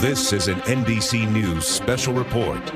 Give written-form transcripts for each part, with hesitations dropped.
This is an NBC News special report.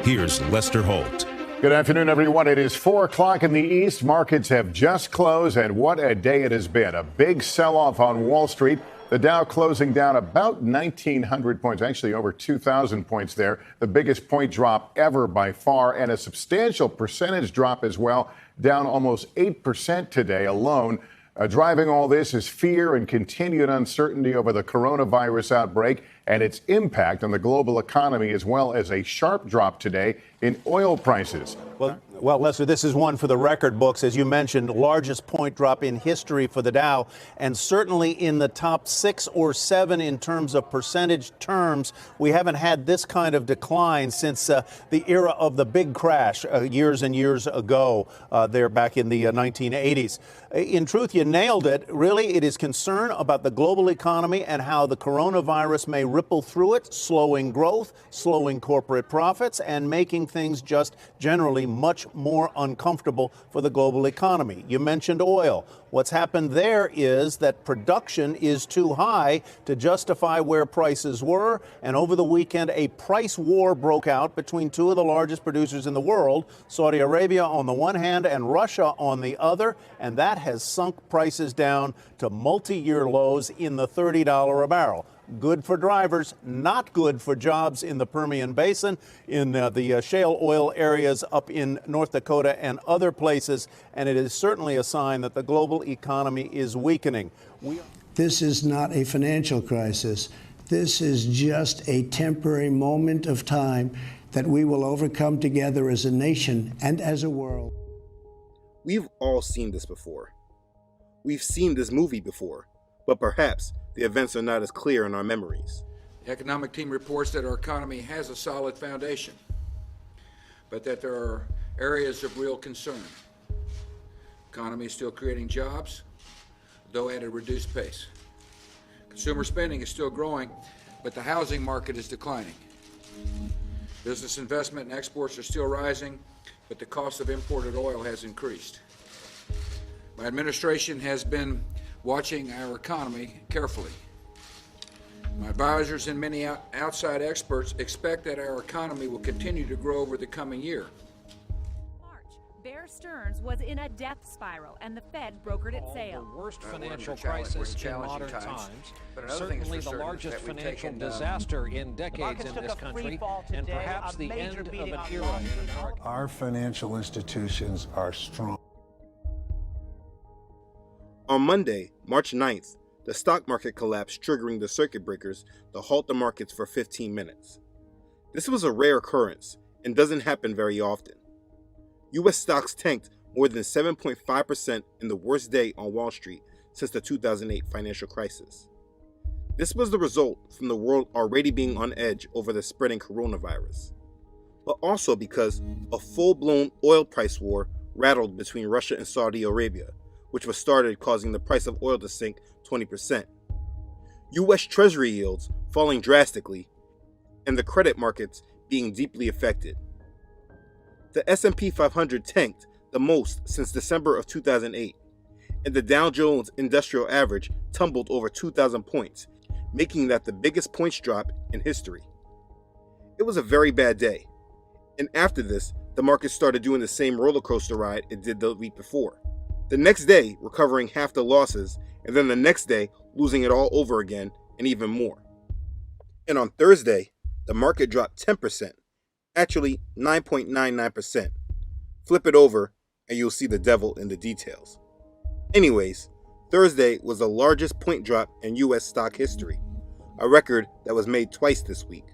Here's Lester Holt. Good afternoon, everyone. It is 4 o'clock in the East. Markets have just closed, and what a day it has been. A big sell-off on Wall Street. The Dow closing down about 1,900 points, actually over 2,000 points there. The biggest point drop ever by far, and a substantial percentage drop as well, down almost 8% today alone. Driving all this is fear and continued uncertainty over the coronavirus outbreak and its impact on the global economy, as well as a sharp drop today in oil prices. Well, Lester, this is one for the record books. As you mentioned, largest point drop in history for the Dow, and certainly in the top 6 or 7 in terms of percentage terms. We haven't had this kind of decline since the era of the big crash years and years ago, there back in the 1980s. In truth, you nailed it. Really, it is concern about the global economy and how the coronavirus may ripple through it, slowing growth, slowing corporate profits, and making things just generally much more uncomfortable for the global economy. You mentioned oil. What's happened there is that production is too high to justify where prices were, and over the weekend a price war broke out between two of the largest producers in the world, Saudi Arabia on the one hand and Russia on the other, and that has sunk prices down to multi-year lows in the $30 a barrel. Good for drivers, not good for jobs in the Permian Basin, in the shale oil areas up in North Dakota and other places, and it is certainly a sign that the global economy is weakening. This is not a financial crisis. This is just a temporary moment of time that we will overcome together as a nation and as a world. We've all seen this before. We've seen this movie before, but perhaps the events are not as clear in our memories. The economic team reports that our economy has a solid foundation, but that there are areas of real concern. The economy is still creating jobs, though at a reduced pace. Consumer spending is still growing, but the housing market is declining. Business investment and exports are still rising, but the cost of imported oil has increased. My administration has been watching our economy carefully. My advisors and many outside experts expect that our economy will continue to grow over the coming year. March, Bear Stearns was in a death spiral, and the Fed brokered its sale. The worst financial crisis in modern times. Certainly the largest financial disaster in decades in this country, and perhaps the end of an era in America. Our financial institutions are strong. On Monday, March 9th, the stock market collapsed, triggering the circuit breakers to halt the markets for 15 minutes. This was a rare occurrence and doesn't happen very often. U.S. stocks tanked more than 7.5% in the worst day on Wall Street since the 2008 financial crisis. This was the result from the world already being on edge over the spreading coronavirus, but also because a full-blown oil price war rattled between Russia and Saudi Arabia, which was started causing the price of oil to sink 20%. U.S. Treasury yields falling drastically, and the credit markets being deeply affected. The S&P 500 tanked the most since December of 2008, and the Dow Jones Industrial Average tumbled over 2,000 points, making that the biggest points drop in history. It was a very bad day, and after this, the market started doing the same roller coaster ride it did the week before. The next day, recovering half the losses, and then the next day, losing it all over again, and even more. And on Thursday, the market dropped 10%, actually 9.99%. Flip it over, and you'll see the devil in the details. Anyways, Thursday was the largest point drop in U.S. stock history, a record that was made twice this week.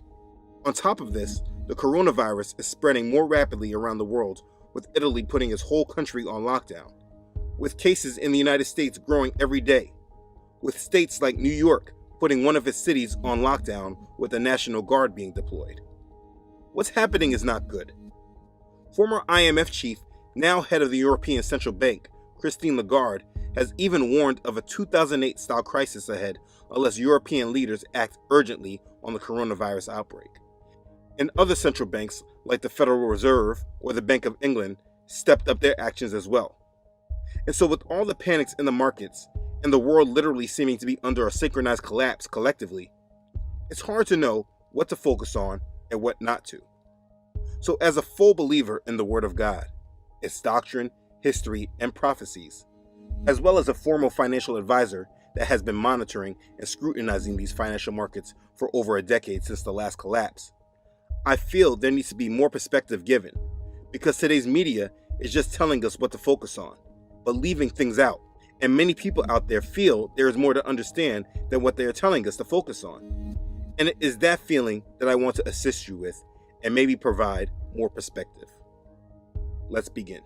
On top of this, the coronavirus is spreading more rapidly around the world, with Italy putting its whole country on lockdown, with cases in the United States growing every day, with states like New York putting one of its cities on lockdown with the National Guard being deployed. What's happening is not good. Former IMF chief, now head of the European Central Bank, Christine Lagarde, has even warned of a 2008-style crisis ahead unless European leaders act urgently on the coronavirus outbreak. And other central banks, like the Federal Reserve or the Bank of England, stepped up their actions as well. And so with all the panics in the markets, and the world literally seeming to be under a synchronized collapse collectively, it's hard to know what to focus on and what not to. So as a full believer in the Word of God, its doctrine, history, and prophecies, as well as a formal financial advisor that has been monitoring and scrutinizing these financial markets for over a decade since the last collapse, I feel there needs to be more perspective given, because today's media is just telling us what to focus on, but leaving things out. And many people out there feel there is more to understand than what they are telling us to focus on. And it is that feeling that I want to assist you with and maybe provide more perspective. Let's begin.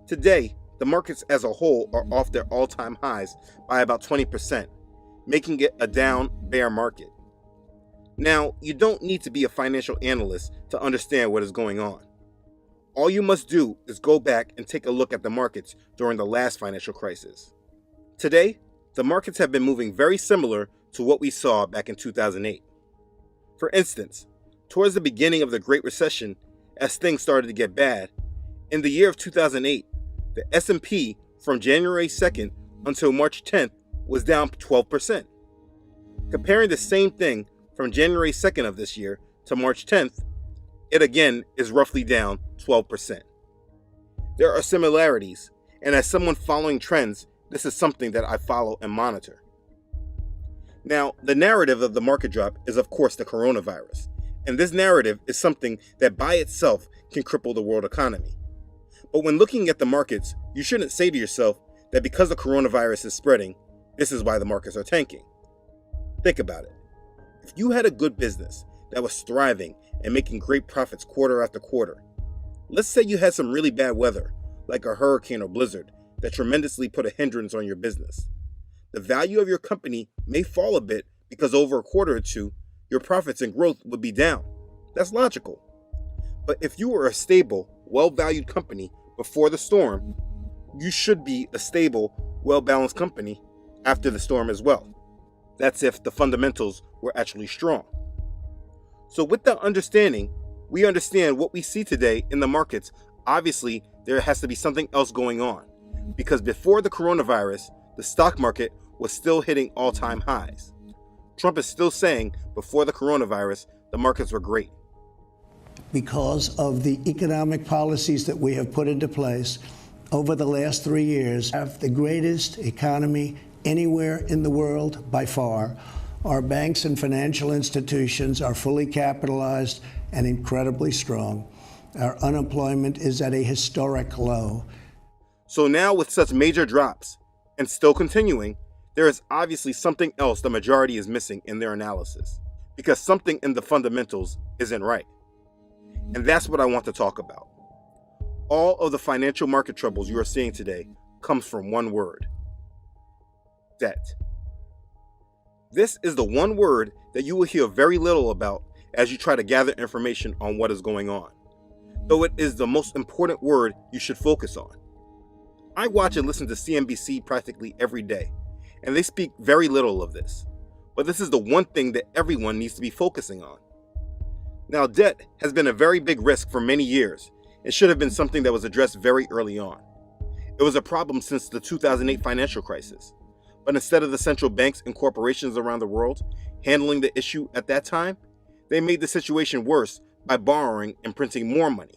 Today, the markets as a whole are off their all-time highs by about 20%, making it a down bear market. Now, you don't need to be a financial analyst to understand what is going on. All you must do is go back and take a look at the markets during the last financial crisis. Today, the markets have been moving very similar to what we saw back in 2008. For instance, towards the beginning of the Great Recession, as things started to get bad, in the year of 2008, the S&P from January 2nd until March 10th was down 12%. Comparing the same thing from January 2nd of this year to March 10th, it again is roughly down 12%. There are similarities, and as someone following trends, this is something that I follow and monitor. Now, the narrative of the market drop is of course the coronavirus, and this narrative is something that by itself can cripple the world economy. But when looking at the markets, you shouldn't say to yourself that because the coronavirus is spreading, this is why the markets are tanking. Think about it. If you had a good business that was thriving and making great profits quarter after quarter, let's say you had some really bad weather, like a hurricane or blizzard, that tremendously put a hindrance on your business. The value of your company may fall a bit because over a quarter or two, your profits and growth would be down. That's logical. But if you were a stable, well-valued company before the storm, you should be a stable, well-balanced company after the storm as well. That's if the fundamentals were actually strong. So with that understanding, we understand what we see today in the markets. Obviously, there has to be something else going on, because before the coronavirus, the stock market was still hitting all-time highs. Trump is still saying before the coronavirus, the markets were great. Because of the economic policies that we have put into place over the last 3 years, have the greatest economy anywhere in the world by far. Our banks and financial institutions are fully capitalized and incredibly strong. Our unemployment is at a historic low. So now with such major drops, and still continuing, there is obviously something else the majority is missing in their analysis, because something in the fundamentals isn't right. And that's what I want to talk about. All of the financial market troubles you are seeing today comes from one word: debt. This is the one word that you will hear very little about as you try to gather information on what is going on, though it is the most important word you should focus on. I watch and listen to CNBC practically every day, and they speak very little of this, but this is the one thing that everyone needs to be focusing on. Now, debt has been a very big risk for many years and should have been something that was addressed very early on. It was a problem since the 2008 financial crisis. But instead of the central banks and corporations around the world handling the issue at that time, they made the situation worse by borrowing and printing more money,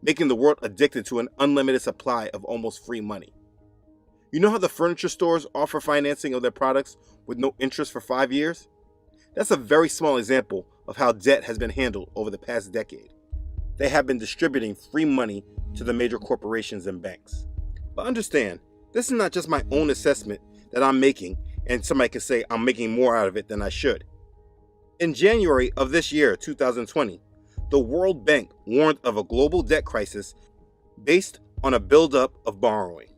making the world addicted to an unlimited supply of almost free money. You know how the furniture stores offer financing of their products with no interest for 5 years? That's a very small example of how debt has been handled over the past decade. They have been distributing free money to the major corporations and banks. But understand, this is not just my own assessment that I'm making, and somebody can say I'm making more out of it than I should. In January of this year, 2020, the World Bank warned of a global debt crisis based on a buildup of borrowing.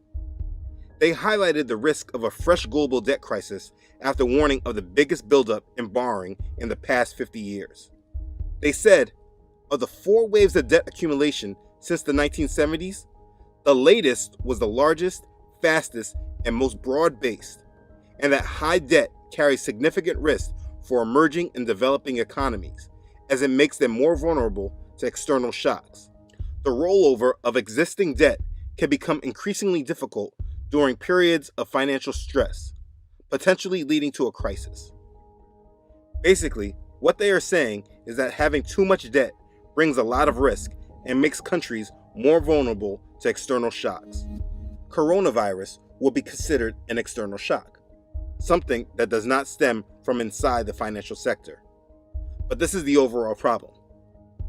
They highlighted the risk of a fresh global debt crisis after warning of the biggest buildup in borrowing in the past 50 years. They said, of the 4 waves of debt accumulation since the 1970s, the latest was the largest, fastest, and most broad-based, and that high debt carries significant risk for emerging and developing economies, as it makes them more vulnerable to external shocks. The rollover of existing debt can become increasingly difficult during periods of financial stress, potentially leading to a crisis. Basically, what they are saying is that having too much debt brings a lot of risk and makes countries more vulnerable to external shocks. Coronavirus will be considered an external shock, something that does not stem from inside the financial sector. But this is the overall problem: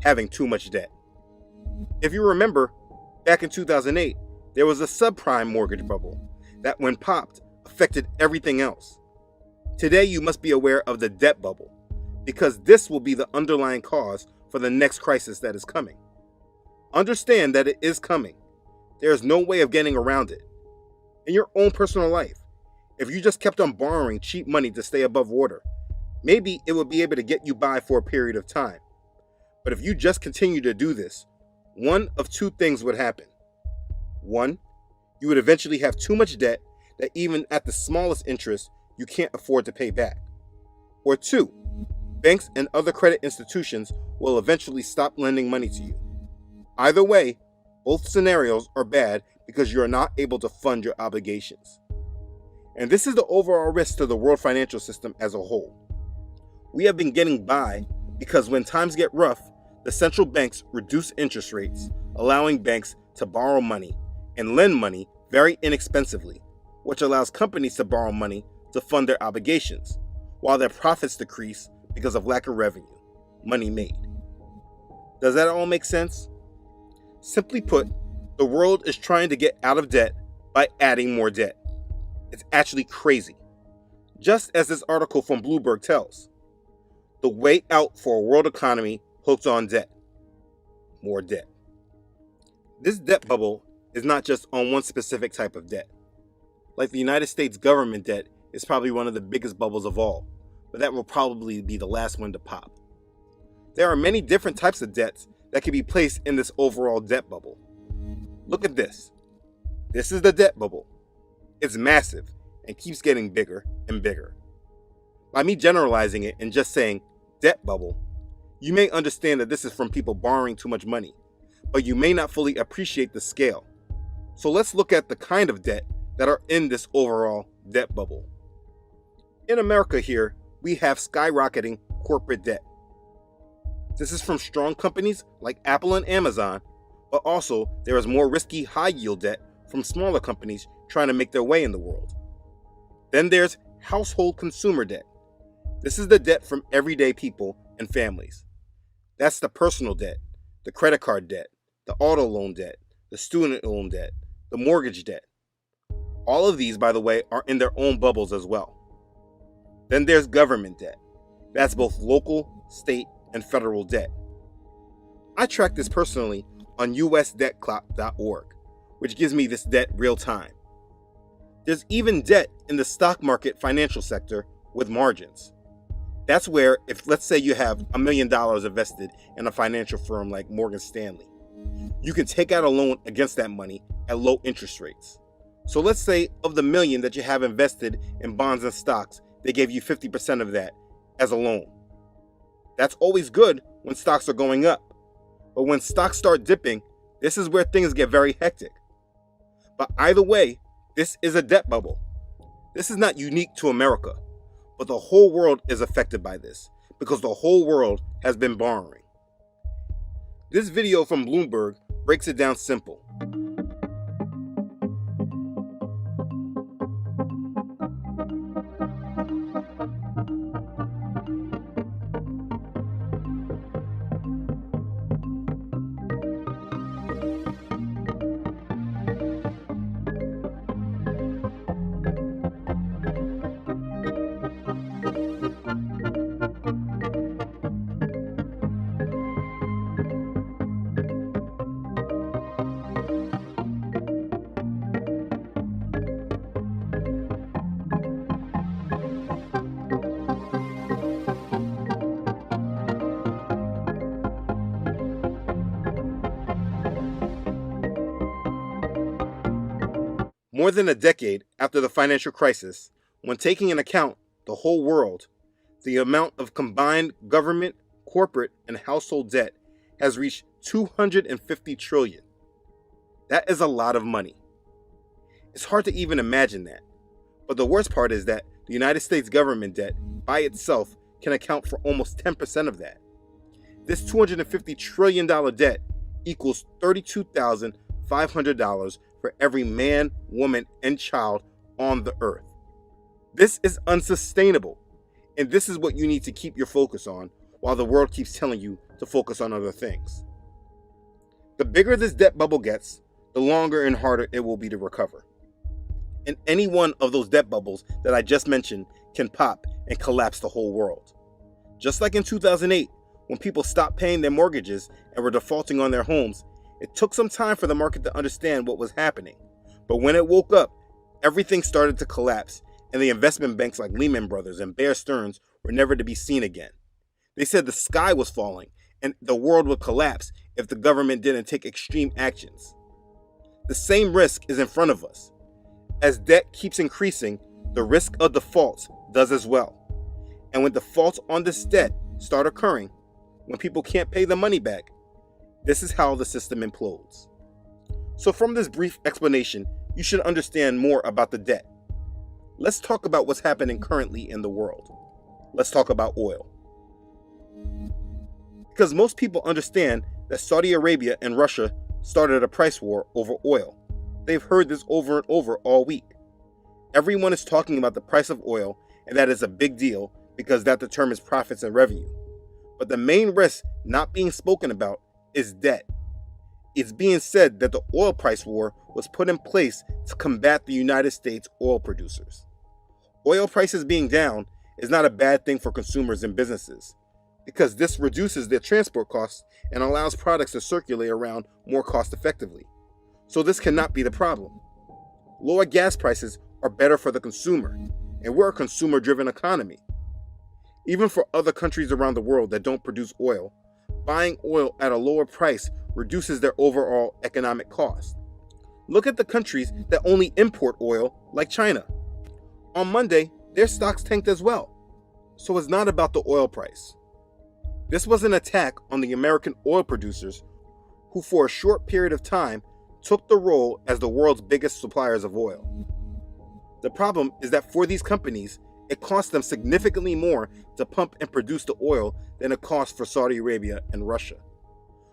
having too much debt. If you remember, back in 2008, there was a subprime mortgage bubble that, when popped, affected everything else. Today, you must be aware of the debt bubble, because this will be the underlying cause for the next crisis that is coming. Understand that it is coming. There is no way of getting around it. In your own personal life, if you just kept on borrowing cheap money to stay above water, maybe it would be able to get you by for a period of time. But if you just continue to do this, one of two things would happen. One, you would eventually have too much debt that even at the smallest interest, you can't afford to pay back. Or two, banks and other credit institutions will eventually stop lending money to you. Either way, both scenarios are bad because you are not able to fund your obligations. And this is the overall risk to the world financial system as a whole. We have been getting by because when times get rough, the central banks reduce interest rates, allowing banks to borrow money and lend money very inexpensively, which allows companies to borrow money to fund their obligations, while their profits decrease because of lack of revenue, money made. Does that all make sense? Simply put, the world is trying to get out of debt by adding more debt. It's actually crazy. Just as this article from Bloomberg tells, the way out for a world economy hooked on debt. More debt. This debt bubble is not just on one specific type of debt. Like the United States government debt is probably one of the biggest bubbles of all, but that will probably be the last one to pop. There are many different types of debts that can be placed in this overall debt bubble. Look at this. This is the debt bubble. It's massive and keeps getting bigger and bigger. By me generalizing it and just saying debt bubble, you may understand that this is from people borrowing too much money, but you may not fully appreciate the scale. So let's look at the kind of debt that are in this overall debt bubble. In America here, we have skyrocketing corporate debt. This is from strong companies like Apple and Amazon, but also there is more risky high-yield debt from smaller companies trying to make their way in the world. Then there's household consumer debt. This is the debt from everyday people and families. That's the personal debt, the credit card debt, the auto loan debt, the student loan debt, the mortgage debt. All of these, by the way, are in their own bubbles as well. Then there's government debt. That's both local, state, and federal debt. I track this personally on usdebtclock.org, which gives me this debt real time. There's even debt in the stock market financial sector with margins. That's where, if let's say you have $1 million invested in a financial firm like Morgan Stanley, you can take out a loan against that money at low interest rates. So let's say of the $1 million that you have invested in bonds and stocks, they gave you 50% of that as a loan. That's always good when stocks are going up. But when stocks start dipping, this is where things get very hectic. But either way, this is a debt bubble. This is not unique to America, but the whole world is affected by this because the whole world has been borrowing. This video from Bloomberg breaks it down simple. More than a decade after the financial crisis, when taking into account the whole world, the amount of combined government, corporate, and household debt has reached $250 trillion. That is a lot of money. It's hard to even imagine that. But the worst part is that the United States government debt by itself can account for almost 10% of that. This $250 trillion debt equals $32,500 for every man, woman, and child on the earth. This is unsustainable, and this is what you need to keep your focus on while the world keeps telling you to focus on other things. The bigger this debt bubble gets, the longer and harder it will be to recover. And any one of those debt bubbles that I just mentioned can pop and collapse the whole world. Just like in 2008, when people stopped paying their mortgages and were defaulting on their homes, it took some time for the market to understand what was happening. But when it woke up, everything started to collapse, and the investment banks like Lehman Brothers and Bear Stearns were never to be seen again. They said the sky was falling and the world would collapse if the government didn't take extreme actions. The same risk is in front of us. As debt keeps increasing, the risk of defaults does as well. And when defaults on this debt start occurring, when people can't pay the money back, this is how the system implodes. So from this brief explanation, you should understand more about the debt. Let's talk about what's happening currently in the world. Let's talk about oil. Because most people understand that Saudi Arabia and Russia started a price war over oil. They've heard this over and over all week. Everyone is talking about the price of oil, and that is a big deal because that determines profits and revenue. But the main risk not being spoken about is debt. It's being said that the oil price war was put in place to combat the United States oil producers. Oil prices being down is not a bad thing for consumers and businesses, because this reduces their transport costs and allows products to circulate around more cost effectively. So this cannot be the problem. Lower gas prices are better for the consumer, and we're a consumer-driven economy. Even for other countries around the world that don't produce oil, buying oil at a lower price reduces their overall economic cost. Look at the countries that only import oil, like China. On Monday, their stocks tanked as well. So it's not about the oil price. This was an attack on the American oil producers, who for a short period of time took the role as the world's biggest suppliers of oil. The problem is that for these companies, it costs them significantly more to pump and produce the oil than it costs for Saudi Arabia and Russia.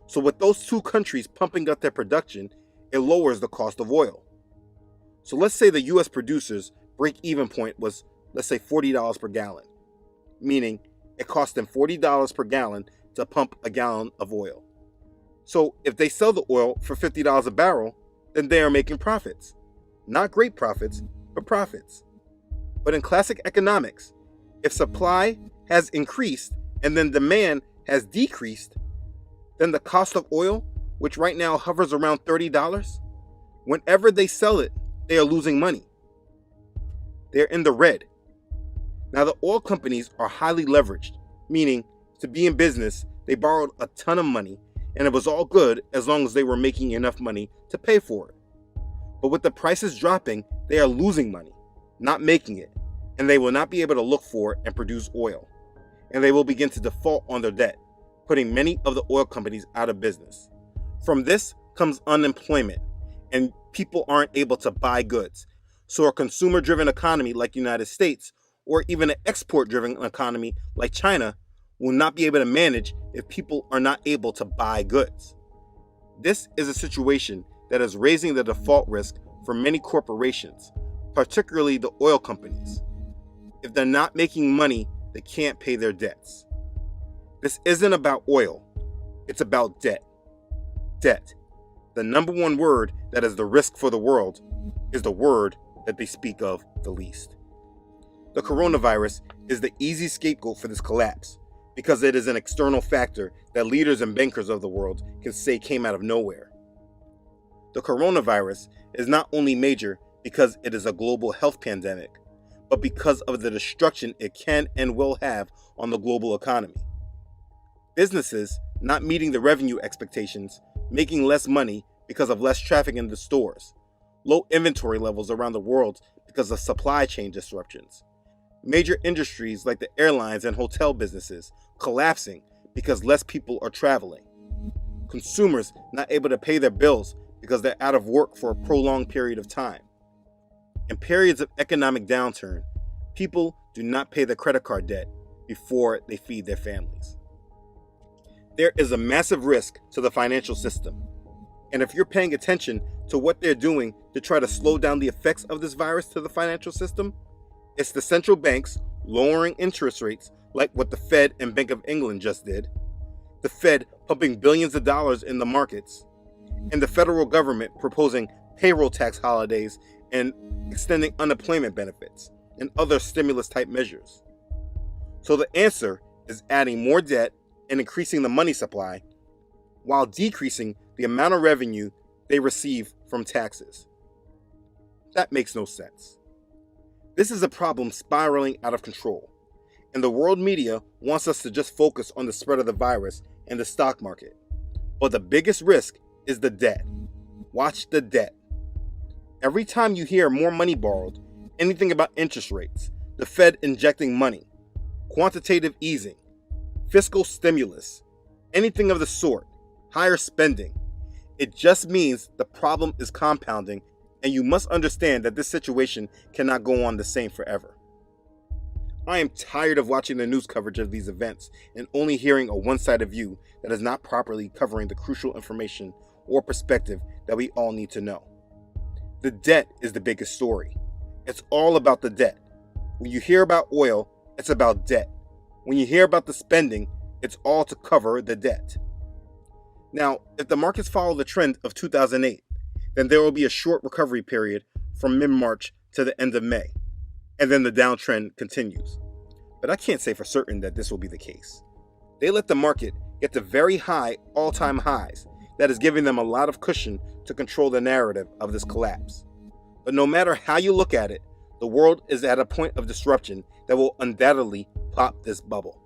So with those two countries pumping up their production, it lowers the cost of oil. So let's say the US producers' break-even point was, let's say, $40 per gallon, meaning it costs them $40 per gallon to pump a gallon of oil. So if they sell the oil for $50 a barrel, then they are making profits. Not great profits, but profits. But in classic economics, if supply has increased and then demand has decreased, then the cost of oil, which right now hovers around $30, whenever they sell it, they are losing money. They're in the red. Now, the oil companies are highly leveraged, meaning to be in business, they borrowed a ton of money, and it was all good as long as they were making enough money to pay for it. But with the prices dropping, they are losing money, not making it, and they will not be able to look for and produce oil. And they will begin to default on their debt, putting many of the oil companies out of business. From this comes unemployment, and people aren't able to buy goods. So a consumer-driven economy like the United States, or even an export-driven economy like China, will not be able to manage if people are not able to buy goods. This is a situation that is raising the default risk for many corporations, particularly the oil companies. If they're not making money, they can't pay their debts. This isn't about oil, it's about debt. Debt, the number one word that is the risk for the world, is the word that they speak of the least. The coronavirus is the easy scapegoat for this collapse because it is an external factor that leaders and bankers of the world can say came out of nowhere. The coronavirus is not only major because it is a global health pandemic, but because of the destruction it can and will have on the global economy. Businesses not meeting the revenue expectations, making less money because of less traffic in the stores, low inventory levels around the world because of supply chain disruptions, major industries like the airlines and hotel businesses collapsing because less people are traveling, consumers not able to pay their bills because they're out of work for a prolonged period of time. In periods of economic downturn, people do not pay their credit card debt before they feed their families. There is a massive risk to the financial system, and if you're paying attention to what they're doing to try to slow down the effects of this virus to the financial system, it's the central banks lowering interest rates like what the Fed and Bank of England just did, the Fed pumping billions of dollars in the markets, and the federal government proposing payroll tax holidays and extending unemployment benefits and other stimulus-type measures. So the answer is adding more debt and increasing the money supply while decreasing the amount of revenue they receive from taxes. That makes no sense. This is a problem spiraling out of control, and the world media wants us to just focus on the spread of the virus and the stock market. But the biggest risk is the debt. Watch the debt. Every time you hear more money borrowed, anything about interest rates, the Fed injecting money, quantitative easing, fiscal stimulus, anything of the sort, higher spending, it just means the problem is compounding, and you must understand that this situation cannot go on the same forever. I am tired of watching the news coverage of these events and only hearing a one-sided view that is not properly covering the crucial information or perspective that we all need to know. The debt is the biggest story. It's all about the debt. When you hear about oil, it's about debt. When you hear about the spending, it's all to cover the debt. Now, if the markets follow the trend of 2008, then there will be a short recovery period from mid-March to the end of May, and then the downtrend continues. But I can't say for certain that this will be the case. They let the market get to very high all-time highs that is giving them a lot of cushion to control the narrative of this collapse. But no matter how you look at it, the world is at a point of disruption that will undoubtedly pop this bubble.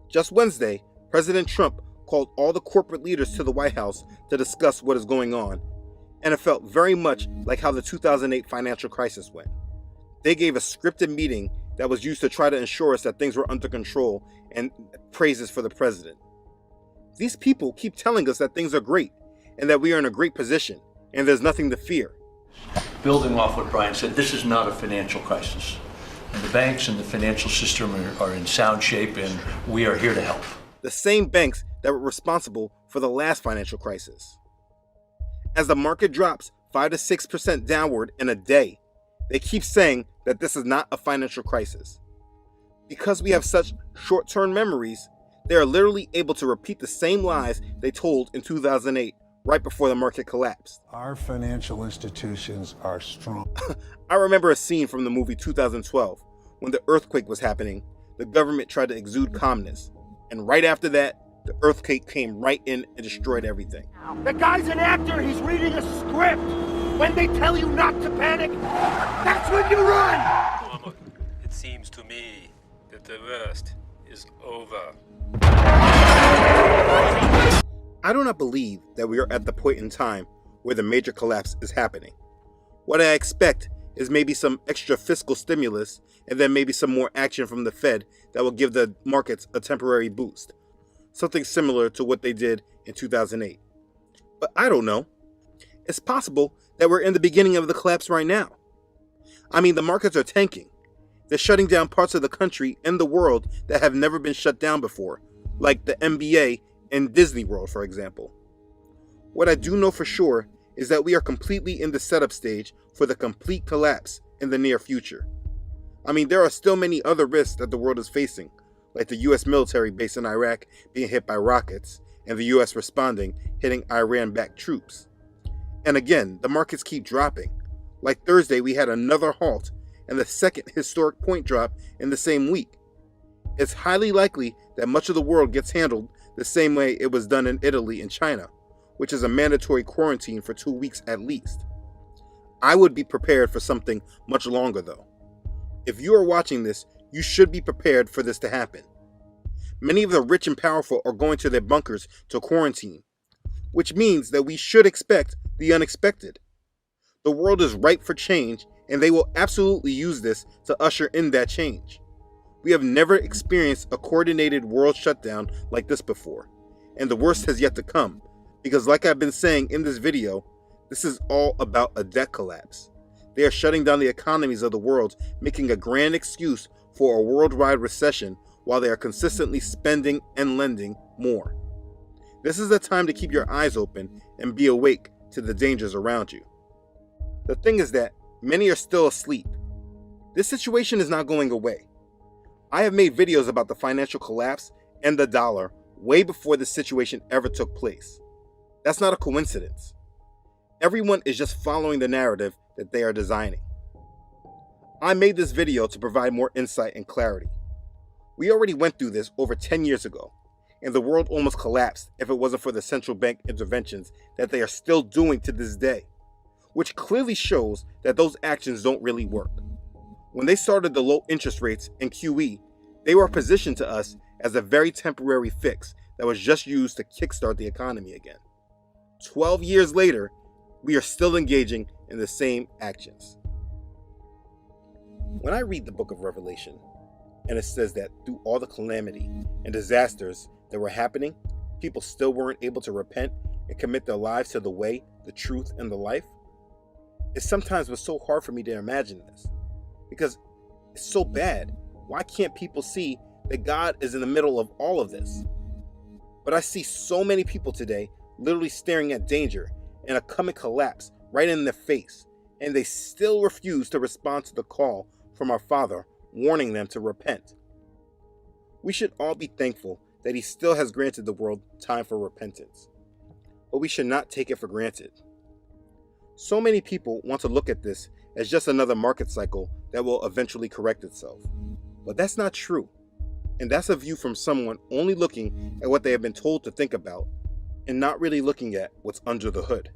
Just Wednesday, President Trump called all the corporate leaders to the White House to discuss what is going on, and it felt very much like how the 2008 financial crisis went. They gave a scripted meeting that was used to try to ensure us that things were under control, and praises for the president. These people keep telling us that things are great and that we are in a great position and there's nothing to fear. Building off what Brian said, this is not a financial crisis. And the banks and the financial system are in sound shape, and we are here to help. The same banks that were responsible for the last financial crisis. As the market drops 5 to 6% downward in a day, they keep saying that this is not a financial crisis. Because we have such short-term memories, they are literally able to repeat the same lies they told in 2008, right before the market collapsed. Our financial institutions are strong. I remember a scene from the movie 2012, when the earthquake was happening. The government tried to exude calmness, and right after that, the earthquake came right in and destroyed everything. The guy's an actor, he's reading a script. When they tell you not to panic, that's when you run! It seems to me that the worst is over. I do not believe that we are at the point in time where the major collapse is happening. What I expect is maybe some extra fiscal stimulus and then maybe some more action from the Fed that will give the markets a temporary boost. Something similar to what they did in 2008. But I don't know. It's possible that we're in the beginning of the collapse right now. I mean, the markets are tanking. They're shutting down parts of the country and the world that have never been shut down before, like the NBA and Disney World, for example. What I do know for sure is that we are completely in the setup stage for the complete collapse in the near future. I mean, there are still many other risks that the world is facing, like the US military base in Iraq being hit by rockets and the US responding, hitting Iran-backed troops. And again, the markets keep dropping. Like Thursday, we had another halt and the second historic point drop in the same week. It's highly likely that much of the world gets handled the same way it was done in Italy and China, which is a mandatory quarantine for 2 weeks at least. I would be prepared for something much longer though. If you are watching this, you should be prepared for this to happen. Many of the rich and powerful are going to their bunkers to quarantine, which means that we should expect the unexpected. The world is ripe for change, and they will absolutely use this to usher in that change. We have never experienced a coordinated world shutdown like this before, and the worst has yet to come, because like I've been saying in this video, this is all about a debt collapse. They are shutting down the economies of the world, making a grand excuse for a worldwide recession while they are consistently spending and lending more. This is the time to keep your eyes open and be awake to the dangers around you. The thing is that many are still asleep. This situation is not going away. I have made videos about the financial collapse and the dollar way before this situation ever took place. That's not a coincidence. Everyone is just following the narrative that they are designing. I made this video to provide more insight and clarity. We already went through this over 10 years ago, and the world almost collapsed if it wasn't for the central bank interventions that they are still doing to this day, which clearly shows that those actions don't really work. When they started the low interest rates and QE, they were positioned to us as a very temporary fix that was just used to kickstart the economy again. 12 years later, we are still engaging in the same actions. When I read the book of Revelation, and it says that through all the calamity and disasters that were happening, people still weren't able to repent and commit their lives to the way, the truth, and the life, it sometimes was so hard for me to imagine this, because it's so bad. Why can't people see that God is in the middle of all of this? But I see so many people today literally staring at danger and a coming collapse right in their face, and they still refuse to respond to the call from our Father warning them to repent. We should all be thankful that He still has granted the world time for repentance, but we should not take it for granted. So many people want to look at this as just another market cycle that will eventually correct itself, but that's not true, and that's a view from someone only looking at what they have been told to think about and not really looking at what's under the hood.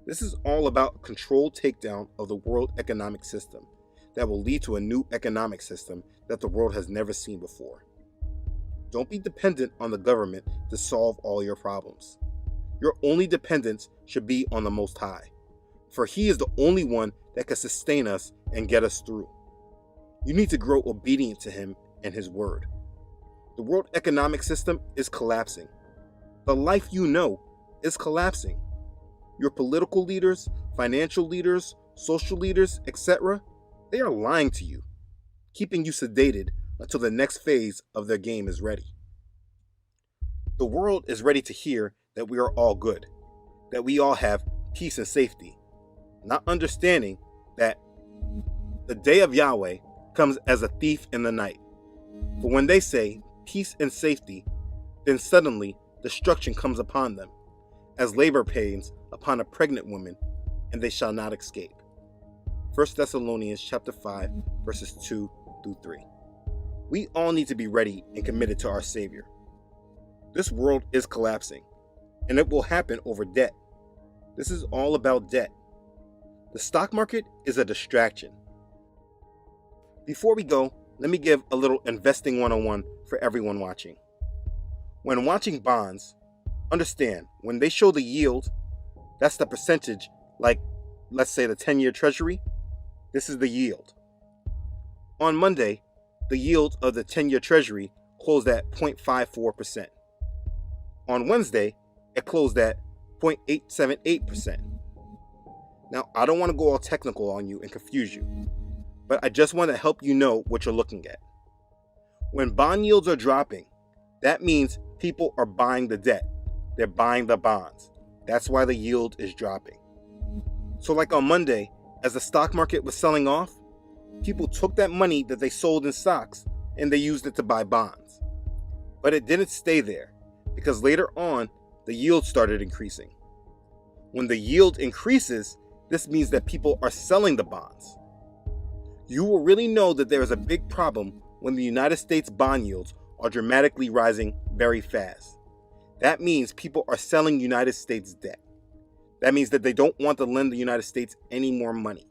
This is all about controlled takedown of the world economic system that will lead to a new economic system that the world has never seen before. Don't be dependent on the government to solve all your problems. Your only dependence should be on the Most High, for He is the only one that can sustain us and get us through. You need to grow obedient to Him and His word. The world economic system is collapsing. The life you know is collapsing. Your political leaders, financial leaders, social leaders, etc., they are lying to you, keeping you sedated until the next phase of their game is ready. The world is ready to hear that we are all good, that we all have peace and safety, not understanding that the day of Yahweh comes as a thief in the night. For when they say peace and safety, then suddenly destruction comes upon them, as labor pains upon a pregnant woman, and they shall not escape. 1 Thessalonians chapter 5, verses 2 through 3. We all need to be ready and committed to our Savior. This world is collapsing, and it will happen over debt. This is all about debt. The stock market is a distraction. Before we go, let me give a little investing 101 for everyone watching. When watching bonds, understand when they show the yield, that's the percentage, like let's say the 10-year treasury, this is the yield. On Monday, the yield of the 10-year treasury closed at 0.54%. On Wednesday, it closed at 0.878%. Now, I don't want to go all technical on you and confuse you, but I just want to help you know what you're looking at. When bond yields are dropping, that means people are buying the debt. They're buying the bonds. That's why the yield is dropping. So like on Monday, as the stock market was selling off, people took that money that they sold in stocks and they used it to buy bonds. But it didn't stay there, because later on, the yield started increasing. When the yield increases, this means that people are selling the bonds. You will really know that there is a big problem when the United States bond yields are dramatically rising very fast. That means people are selling United States debt. That means that they don't want to lend the United States any more money.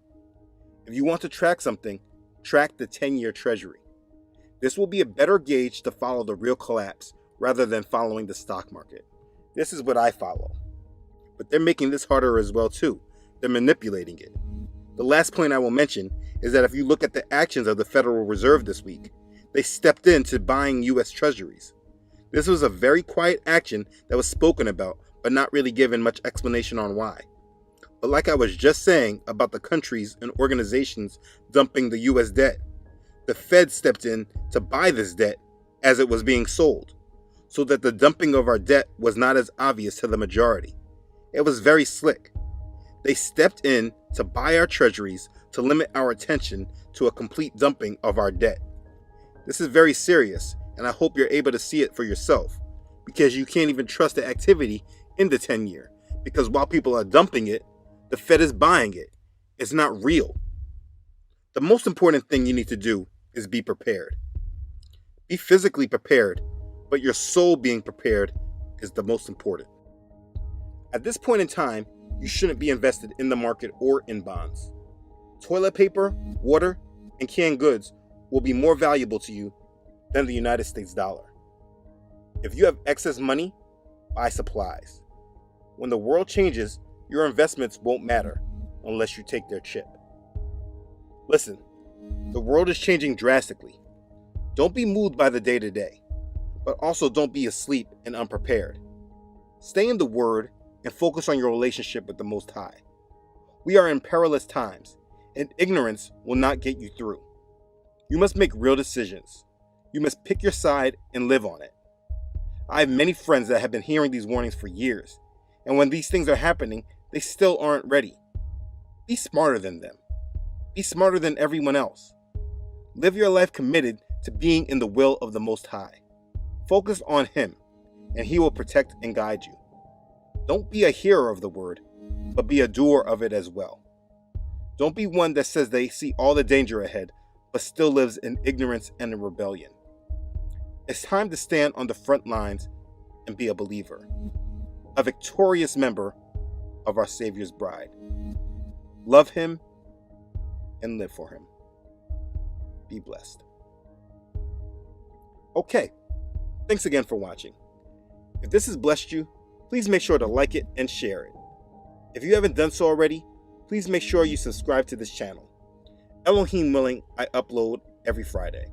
If you want to track something, track the 10-year treasury. This will be a better gauge to follow the real collapse rather than following the stock market. This is what I follow. But they're making this harder as well too. They're manipulating it. The last point I will mention is that if you look at the actions of the Federal Reserve this week, they stepped into buying U.S. treasuries. This was a very quiet action that was spoken about, but not really given much explanation on why. But like I was just saying about the countries and organizations dumping the US debt, the Fed stepped in to buy this debt as it was being sold, so that the dumping of our debt was not as obvious to the majority. It was very slick. They stepped in to buy our treasuries to limit our attention to a complete dumping of our debt. This is very serious, and I hope you're able to see it for yourself, because you can't even trust the activity in the 10-year, because while people are dumping it, the Fed is buying it. It's not real. The most important thing you need to do is be prepared. Be physically prepared, but your soul being prepared is the most important. At this point in time, you shouldn't be invested in the market or in bonds. Toilet paper, water, and canned goods will be more valuable to you than the United States dollar. If you have excess money, buy supplies. When the world changes, your investments won't matter unless you take their chip. Listen, the world is changing drastically. Don't be moved by the day-to-day, but also don't be asleep and unprepared. Stay in the Word and focus on your relationship with the Most High. We are in perilous times, and ignorance will not get you through. You must make real decisions. You must pick your side and live on it. I have many friends that have been hearing these warnings for years, and when these things are happening, they still aren't ready. Be smarter than them. Be smarter than everyone else. Live your life committed to being in the will of the Most High. Focus on Him, and He will protect and guide you. Don't be a hearer of the word, but be a doer of it as well. Don't be one that says they see all the danger ahead, but still lives in ignorance and in rebellion. It's time to stand on the front lines and be a believer, a victorious member of our Savior's bride. Love Him and live for Him. Be blessed. Okay, thanks again for watching. If this has blessed you, please make sure to like it and share it. If you haven't done so already, please make sure you subscribe to this channel. Elohim willing, I upload every Friday.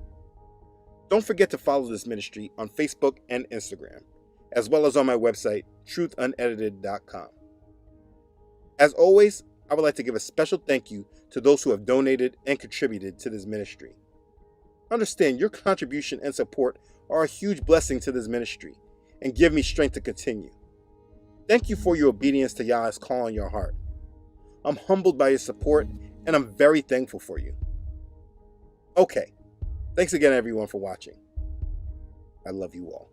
Don't forget to follow this ministry on Facebook and Instagram, as well as on my website, truthunedited.com. As always, I would like to give a special thank you to those who have donated and contributed to this ministry. Understand your contribution and support are a huge blessing to this ministry and give me strength to continue. Thank you for your obedience to Yah's call on your heart. I'm humbled by your support, and I'm very thankful for you. Okay, thanks again everyone for watching. I love you all.